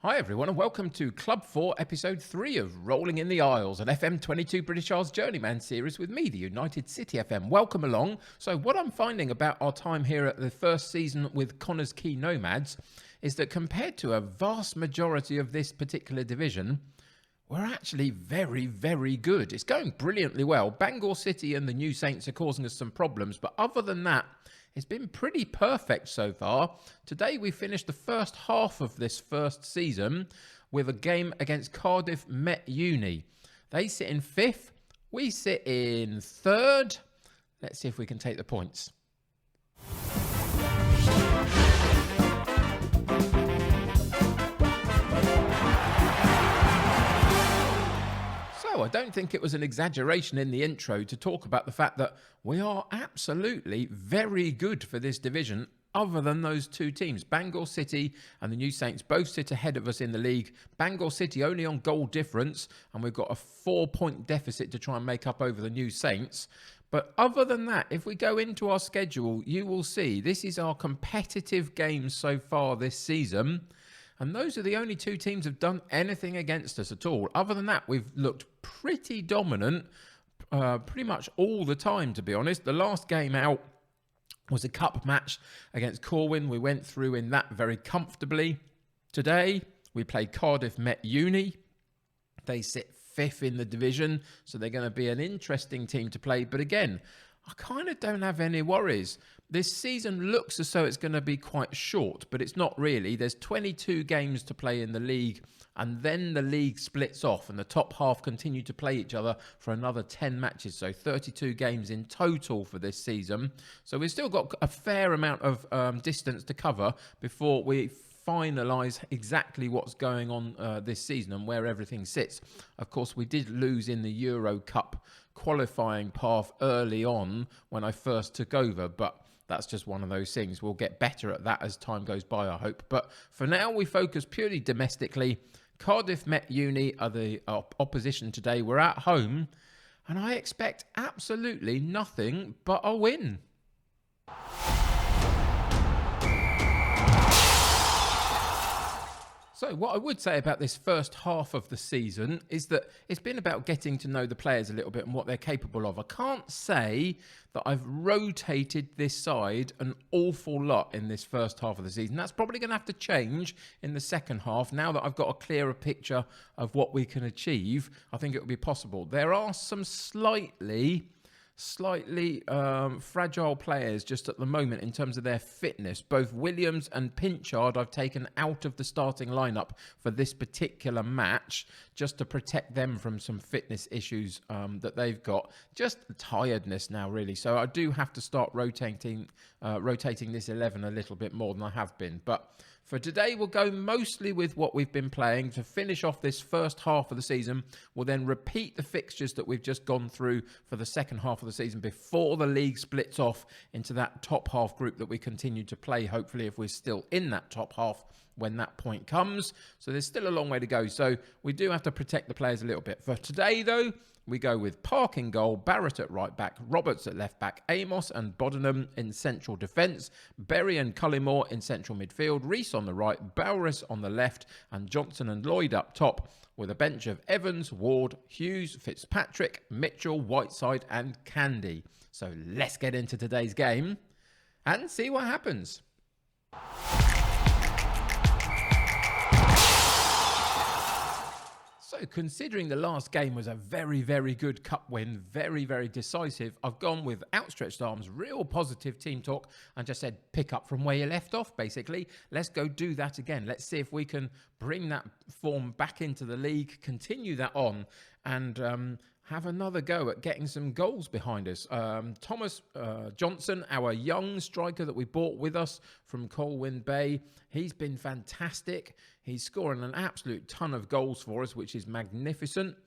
Hi everyone and welcome to Club 4 episode 3 of Rolling in the Isles, an FM22 British Isles Journeyman series with me, the United City FM. Welcome along. So what I'm finding about our time here at the first season with Connor's Quay Nomads is that compared to a vast majority of this particular division, we're actually very, very good. It's going brilliantly well. Bangor City and the New Saints are causing us some problems, but other than that, it's been pretty perfect so far. Today we finished the first half of this first season with a game against Cardiff Met Uni. They sit in 5th, we sit in 3rd. Let's see if we can take the points. I don't think it was an exaggeration in the intro to talk about the fact that we are absolutely very good for this division other than those two teams. Bangor City and the New Saints both sit ahead of us in the league. Bangor City only on goal difference, and we've got a 4-point deficit to try and make up over the New Saints. But other than that, if we go into our schedule, you will see this is our competitive games so far this season. And those are the only two teams that have done anything against us at all. Other than that, we've looked pretty dominant pretty much all the time, to be honest. The last game out was a cup match against Corwin. We went through in that very comfortably. Today, we played Cardiff Met Uni. They sit 5th in the division, so they're going to be an interesting team to play. But again, I kind of don't have any worries. This season looks as though it's going to be quite short, but it's not really. There's 22 games to play in the league, and then the league splits off, and the top half continue to play each other for another 10 matches. So 32 games in total for this season. So we've still got a fair amount of distance to cover before we finalise exactly what's going on this season and where everything sits. Of course, we did lose in the Euro Cup qualifying path early on when I first took over, but that's just one of those things. We'll get better at that as time goes by, I hope. But for now, we focus purely domestically. Cardiff Met Uni are the opposition today. We're at home, and I expect absolutely nothing but a win. So what I would say about this first half of the season is that it's been about getting to know the players a little bit and what they're capable of. I can't say that I've rotated this side an awful lot in this first half of the season. That's probably going to have to change in the second half. Now that I've got a clearer picture of what we can achieve, I think it will be possible. There are some slightly fragile players just at the moment in terms of their fitness. Both Williams and Pinchard I've taken out of the starting lineup for this particular match just to protect them from some fitness issues that they've got. Just tiredness now, really. So I do have to start rotating this 11 a little bit more than I have been. But for today, we'll go mostly with what we've been playing to finish off this first half of the season. We'll then repeat the fixtures that we've just gone through for the second half of the season before the league splits off into that top half group that we continue to play, hopefully, if we're still in that top half when that point comes. So there's still a long way to go. So we do have to protect the players a little bit. For today, though, we go with Park in goal, Barrett at right back, Roberts at left back, Amos and Bodenham in central defence, Berry and Cullimore in central midfield, Reese on the right, Bowris on the left, and Johnson and Lloyd up top, with a bench of Evans, Ward, Hughes, Fitzpatrick, Mitchell, Whiteside and Candy. So let's get into today's game and see what happens. So considering the last game was a very, very good cup win, very, very decisive, I've gone with outstretched arms, real positive team talk, and just said pick up from where you left off, basically. Let's go do that again. Let's see if we can bring that form back into the league, continue that on, and have another go at getting some goals behind us. Thomas Johnson, our young striker that we brought with us from Colwyn Bay, he's been fantastic. He's scoring an absolute ton of goals for us, which is magnificent.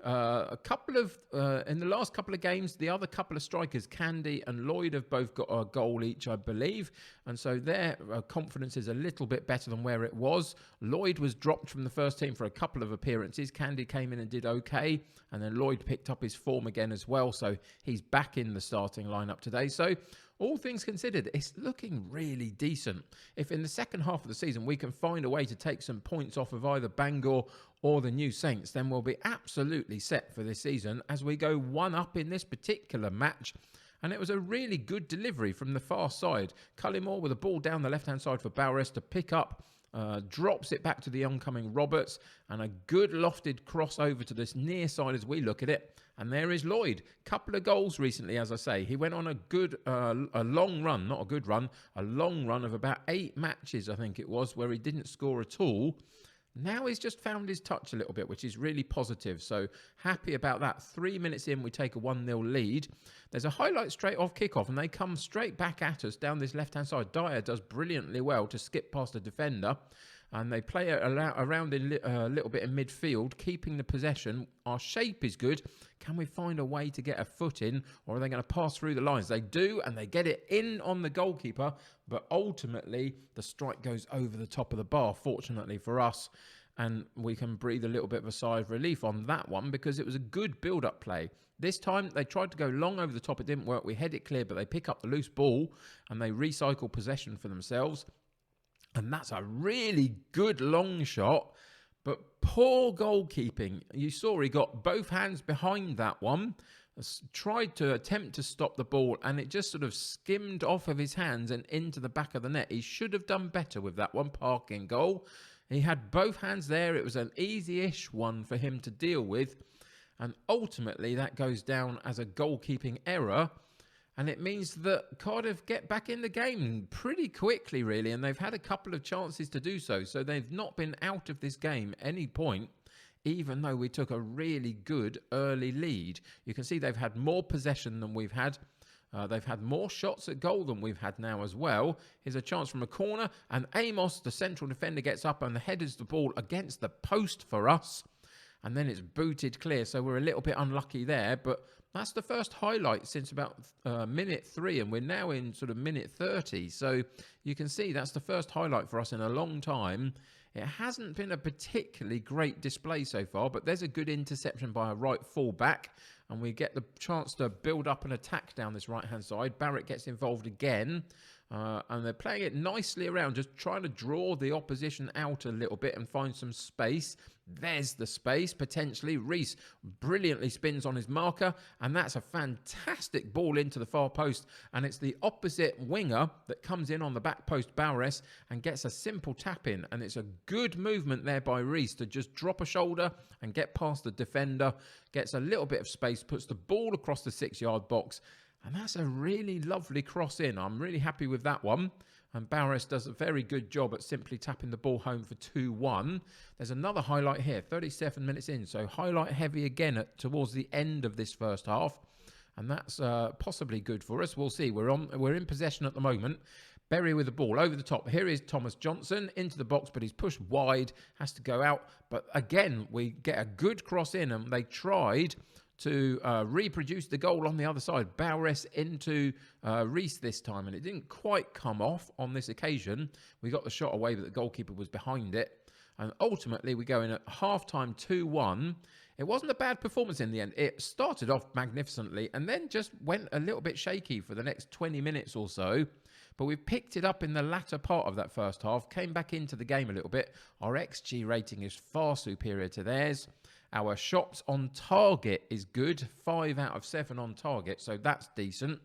In the last couple of games, the other couple of strikers, Candy and Lloyd, have both got a goal each, I believe. And so their confidence is a little bit better than where it was. Lloyd was dropped from the first team for a couple of appearances. Candy came in and did okay. And then Lloyd picked up his form again as well. So he's back in the starting lineup today. So all things considered, it's looking really decent. If in the second half of the season we can find a way to take some points off of either Bangor or the New Saints, then we'll be absolutely set for this season as we go 1-up in this particular match. And it was a really good delivery from the far side. Cullimore with a ball down the left-hand side for Bowres to pick up. Drops it back to the oncoming Roberts, and a good lofted cross over to this near side as we look at it. And there is Lloyd. Couple of goals recently, as I say. He went on a good, a long run, not a good run, a long run of about 8 matches, I think it was, where he didn't score at all. Now he's just found his touch a little bit, which is really positive. So happy about that. 3 minutes in, we take a 1-0 lead. There's a highlight straight off kickoff, and they come straight back at us down this left-hand side. Dyer does brilliantly well to skip past the defender. And they play it around a little bit in midfield, keeping the possession. Our shape is good. Can we find a way to get a foot in, or are they going to pass through the lines? They do, and they get it in on the goalkeeper. But ultimately, the strike goes over the top of the bar, fortunately for us. And we can breathe a little bit of a sigh of relief on that one because it was a good build-up play. This time, they tried to go long over the top. It didn't work. We head it clear, but they pick up the loose ball and they recycle possession for themselves. And that's a really good long shot, but poor goalkeeping. You saw he got both hands behind that one, tried to attempt to stop the ball, and it just sort of skimmed off of his hands and into the back of the net. He should have done better with that one, parking goal. He had both hands there. It was an easy-ish one for him to deal with. And ultimately, that goes down as a goalkeeping error. And it means that Cardiff get back in the game pretty quickly, really. And they've had a couple of chances to do so. So they've not been out of this game any point, even though we took a really good early lead. You can see they've had more possession than we've had. They've had more shots at goal than we've had now as well. Here's a chance from a corner. And Amos, the central defender, gets up and headers the ball against the post for us. And then it's booted clear. So we're a little bit unlucky there. But that's the first highlight since about minute 3. And we're now in sort of minute 30. So you can see that's the first highlight for us in a long time. It hasn't been a particularly great display so far, but there's a good interception by a right full-back, and we get the chance to build up an attack down this right-hand side. Barrett gets involved again, and they're playing it nicely around, just trying to draw the opposition out a little bit and find some space. There's the space, potentially. Reese brilliantly spins on his marker, and that's a fantastic ball into the far post, and it's the opposite winger that comes in on the back post, Bowres, and gets a simple tap in, and it's a good movement there by Reese to just drop a shoulder and get past the defender, gets a little bit of space, puts the ball across the 6-yard box, and that's a really lovely cross in. I'm really happy with that one. And Bowres does a very good job at simply tapping the ball home for 2-1. There's another highlight here, 37 minutes in. So highlight heavy again towards the end of this first half. And that's possibly good for us. We'll see. We're in possession at the moment. Berry with the ball over the top. Here is Thomas Johnson into the box, but he's pushed wide, has to go out. But again, we get a good cross in, and they tried to reproduce the goal on the other side. Bowres into Reese this time, and it didn't quite come off on this occasion. We got the shot away, but the goalkeeper was behind it. And ultimately, we go in at half-time 2-1. It wasn't a bad performance in the end. It started off magnificently and then just went a little bit shaky for the next 20 minutes or so. But we've picked it up in the latter part of that first half, came back into the game a little bit. Our XG rating is far superior to theirs. Our shots on target is good, 5 out of 7 on target, so that's decent.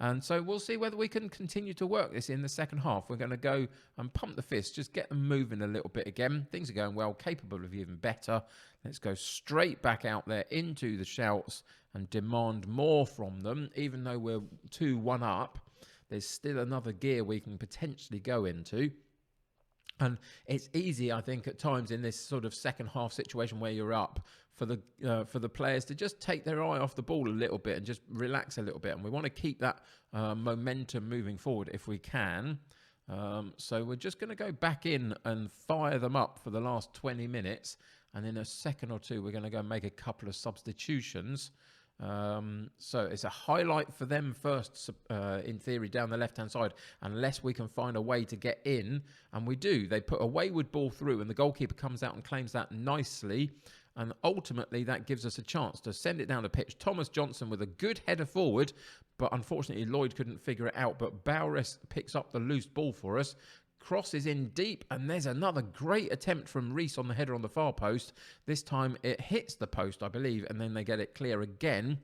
And so we'll see whether we can continue to work this in the second half. We're going to go and pump the fist, just get them moving a little bit again. Things are going well, capable of even better. Let's go straight back out there into the shouts and demand more from them. Even though we're 2-1 up, there's still another gear we can potentially go into. And it's easy, I think, at times in this sort of second half situation where you're up for the players to just take their eye off the ball a little bit and just relax a little bit. And we want to keep that momentum moving forward if we can. So we're just going to go back in and fire them up for the last 20 minutes. And in a second or two, we're going to go and make a couple of substitutions. So it's a highlight for them first, in theory, down the left-hand side, unless we can find a way to get in. And we do. They put a wayward ball through, and the goalkeeper comes out and claims that nicely. And ultimately, that gives us a chance to send it down the pitch. Thomas Johnson with a good header forward, but unfortunately, Lloyd couldn't figure it out. But Bowres picks up the loose ball for us. Crosses in deep, and there's another great attempt from Reese on the header on the far post. This time it hits the post, I believe, and then they get it clear again.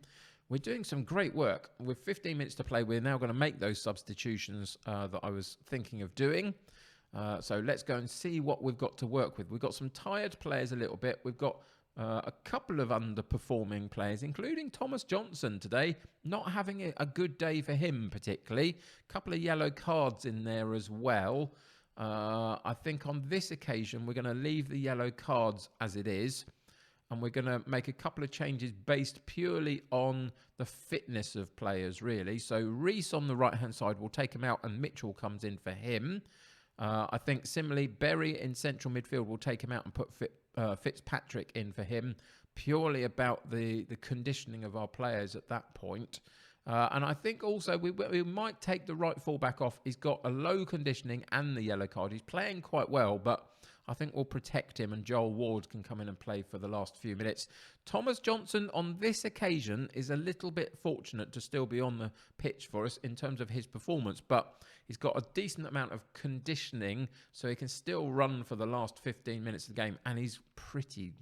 We're doing some great work. With 15 minutes to play, we're now going to make those substitutions that I was thinking of doing. So let's go and see what we've got to work with. We've got some tired players a little bit. We've got a couple of underperforming players, including Thomas Johnson today, not having a good day for him particularly. A couple of yellow cards in there as well. I think on this occasion, we're going to leave the yellow cards as it is. And we're going to make a couple of changes based purely on the fitness of players, really. So Reese on the right-hand side will take him out and Mitchell comes in for him. I think similarly, Berry in central midfield will take him out and put Fitzpatrick in for him, purely about the conditioning of our players at that point. And I think also we might take the right fullback off. He's got a low conditioning and the yellow card. He's playing quite well, but I think we'll protect him and Joel Ward can come in and play for the last few minutes. Thomas Johnson on this occasion is a little bit fortunate to still be on the pitch for us in terms of his performance, but he's got a decent amount of conditioning so he can still run for the last 15 minutes of the game, and he's pretty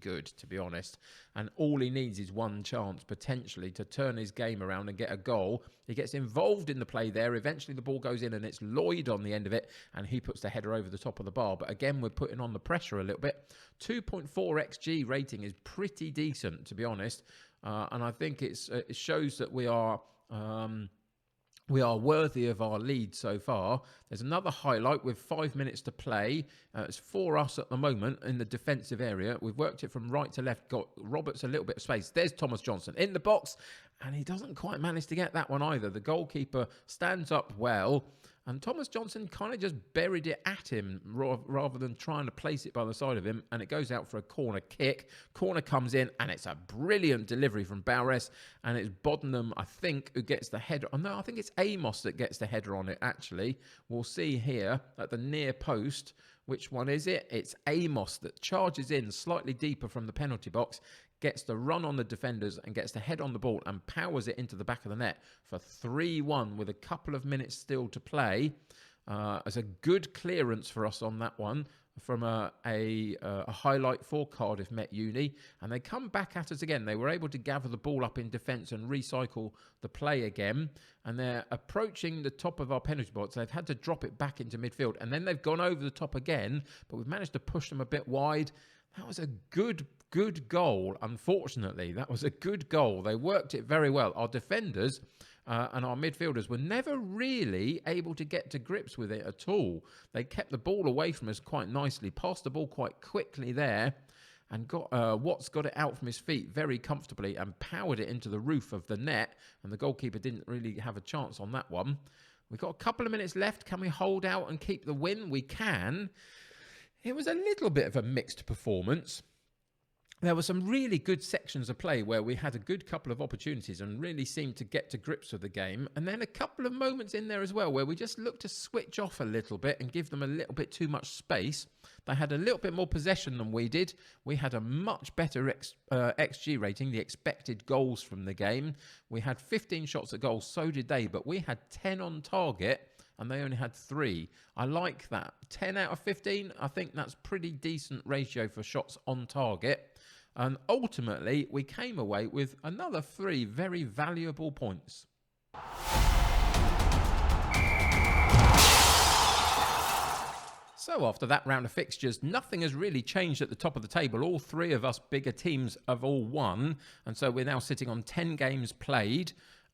good, to be honest. And all he needs is one chance potentially to turn his game around and get a goal. He gets involved in the play there. Eventually the ball goes in and it's Lloyd on the end of it and he puts the header over the top of the bar. But again, we're putting on the pressure a little bit. 2.4 XG rating is pretty decent, to be honest. And I think it shows that we are worthy of our lead so far. There's another highlight with 5 minutes to play. It's for us at the moment in the defensive area. We've worked it from right to left, got Roberts a little bit of space. There's Thomas Johnson in the box, and he doesn't quite manage to get that one either. The goalkeeper stands up well, and Thomas Johnson kind of just buried it at him rather than trying to place it by the side of him, and it goes out for a corner kick. Corner comes in, and it's a brilliant delivery from Bowres, and it's Boddenham, I think, who gets the header. Oh, no, I think it's Amos that gets the header on it, actually. We'll see here at the near post. Which one is it? It's Amos that charges in slightly deeper from the penalty box, gets the run on the defenders and gets the head on the ball and powers it into the back of the net for 3-1 with a couple of minutes still to play. It's a good clearance for us on that one from a highlight for Cardiff Met Uni, and they come back at us again. They were able to gather the ball up in defence and recycle the play again, and they're approaching the top of our penalty box. They've had to drop it back into midfield, and then they've gone over the top again, but we've managed to push them a bit wide. That was a good goal, unfortunately. That was a good goal. They worked it very well. Our defenders and our midfielders were never really able to get to grips with it at all. They kept the ball away from us quite nicely, passed the ball quite quickly there, and got Watts got it out from his feet very comfortably and powered it into the roof of the net, and the goalkeeper didn't really have a chance on that one. We've got a couple of minutes left. Can we hold out and keep the win? We can. It was a little bit of a mixed performance. There were some really good sections of play where we had a good couple of opportunities and really seemed to get to grips with the game. And then a couple of moments in there as well where we just looked to switch off a little bit and give them a little bit too much space. They had a little bit more possession than we did. We had a much better XG rating, the expected goals from the game. We had 15 shots at goal, so did they, but we had 10 on target and they only had 3. I like that. 10 out of 15, I think that's pretty decent ratio for shots on target. And ultimately, we came away with another 3 very valuable points. So after that round of fixtures, nothing has really changed at the top of the table. All 3 of us bigger teams have all won. And so we're now sitting on 10 games played.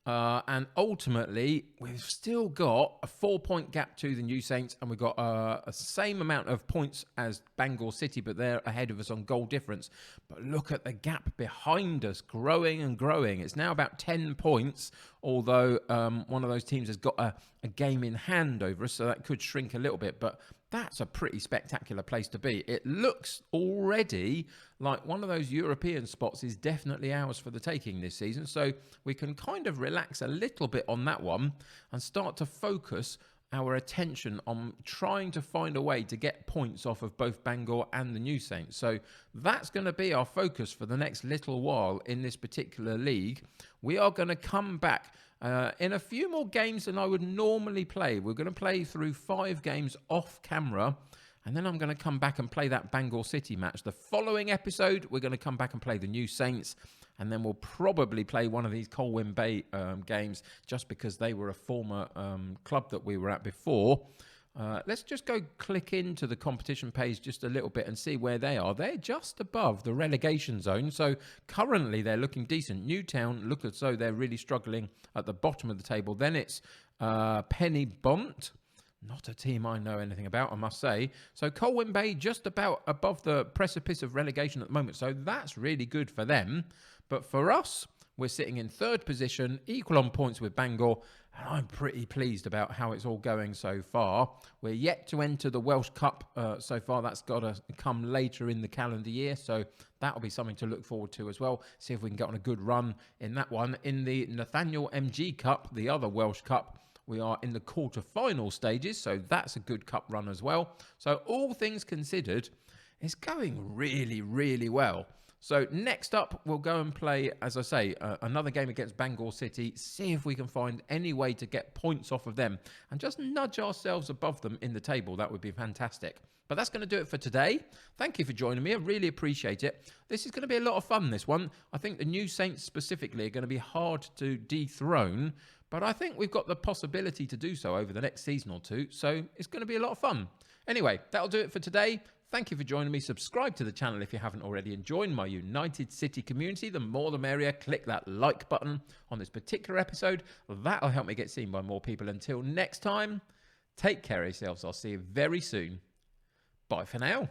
And ultimately, we've still got a 4-point gap to the New Saints, and we've got a same amount of points as Bangor City, but they're ahead of us on goal difference. But look at the gap behind us, growing and growing. It's now about 10 points, although one of those teams has got a game in hand over us, so that could shrink a little bit. But that's a pretty spectacular place to be. It looks already like one of those European spots is definitely ours for the taking this season. So we can kind of relax a little bit on that one and start to focus our attention on trying to find a way to get points off of both Bangor and the New Saints. So that's going to be our focus for the next little while in this particular league. We are going to come back in a few more games than I would normally play. We're going to play through 5 games off camera, and then I'm going to come back and play that Bangor City match. The following episode, we're going to come back and play the New Saints, and then we'll probably play one of these Colwyn Bay games just because they were a former club that we were at before. Let's just go click into the competition page just a little bit and see where they are. They're just above the relegation zone, so currently they're looking decent. Newtown look as though they're really struggling at the bottom of the table. Then it's Penny Bont. Not a team I know anything about, I must say. So Colwyn Bay just about above the precipice of relegation at the moment. So that's really good for them. But for us, we're sitting in 3rd position, equal on points with Bangor. And I'm pretty pleased about how it's all going so far. We're yet to enter the Welsh Cup so far. That's got to come later in the calendar year. So that'll be something to look forward to as well. See if we can get on a good run in that one. In the Nathaniel MG Cup, the other Welsh Cup, we are in the quarter-final stages, so that's a good cup run as well. So all things considered, it's going really, really well. So next up, we'll go and play, as I say, another game against Bangor City, see if we can find any way to get points off of them and just nudge ourselves above them in the table. That would be fantastic. But that's going to do it for today. Thank you for joining me. I really appreciate it. This is going to be a lot of fun, this one. I think the New Saints specifically are going to be hard to dethrone, but I think we've got the possibility to do so over the next season or two, so it's going to be a lot of fun. Anyway, that'll do it for today. Thank you for joining me. Subscribe to the channel if you haven't already, and join my United City community. The more the merrier. Click that like button on this particular episode. That'll help me get seen by more people. Until next time, take care of yourselves. I'll see you very soon. Bye for now.